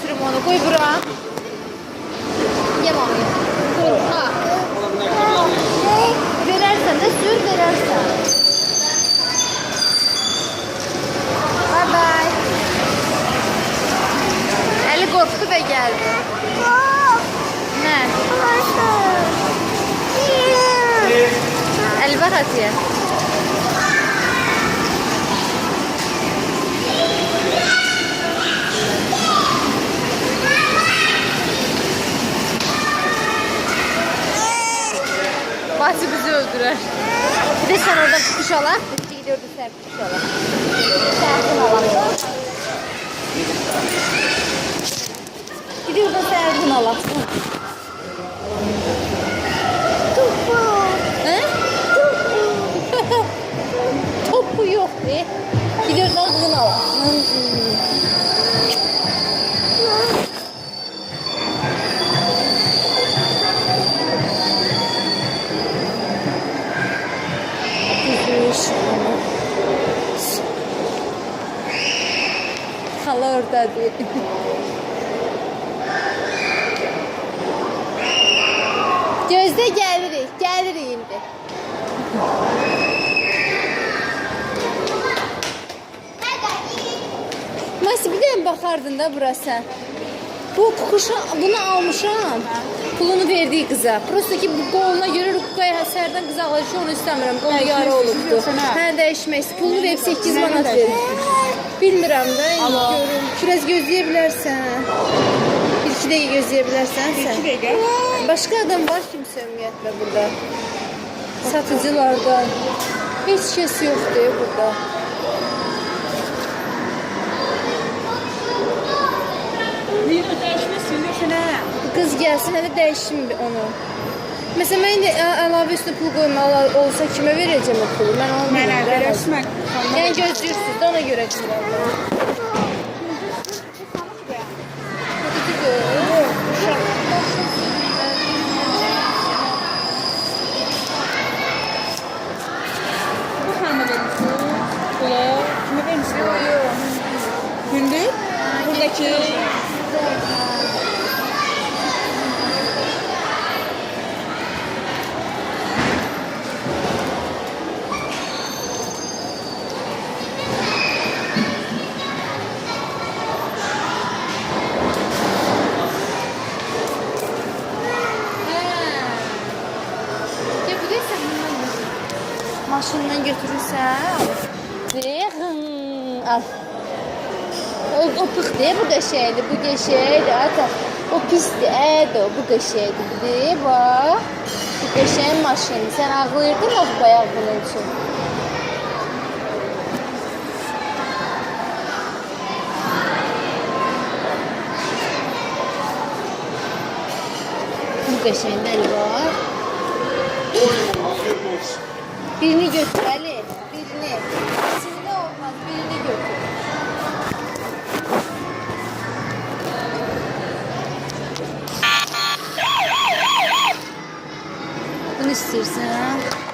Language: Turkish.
götürüm onu. Koy bura. Yemam ya. Koy. Ha. Verersen de sür verersen. Bye bye. Eli korktu ve geldi. Ne? Eli bak Hatice. Bahçı bizi öldürür. Bir de sen oradan kuş ala. Biz gidiyoruz sen kuş ala. Serpin ala. Gidiyoruz Serpin ala. Topu. He? Topu. Topu yok be. Gidiyoruz Serpin ala. Hala oradadır. Gözde gəlirik indi. Masi bir de bakardın da burası. Bu kuşa bunu almışam. Pulunu verdiği kıza. Prosta ki bu qoluna görə Rukkaya Həsərdən qıza alışı onu istəmirəm. Qolu yara olubdu. Hə, dəyişmək. Pulunu verib 8 manat verir. Bilmirəm də. Biraz gözləyə bilərsən. 1-2 dəqiqə gözləyə bilərsən sən. 2 dəqiqə. Başqa adam var kimsə ümumiyyətlə burada. Satıcılarda. Heç kəs yoxdur burada. Kız gelsin hadi değişim onu. Mesela ben de əlavə üstüne pul koymalı olsa kime vereceğim o pulu? Ben onu verərəm. Yani gözlüyorsunuz da ona göre deyirəm. Bu hanımı vermişsiniz? Kime vermişsiniz? Yok. Gündüz? Buradaki... Maşından götürürsən, al. O pıx deyil, bu qəşəkdir, bu qəşəkdir, ata. O pisdir, bu qəşəkdir, bax. Bu qəşəyin maşını. Sən ağlayırdın o bayaq bunun üçün. Bu qəşəyin əli var. Birini götür Ali, birini. İkisinde olmaz, birini götür. Bunu istiyorsan ha?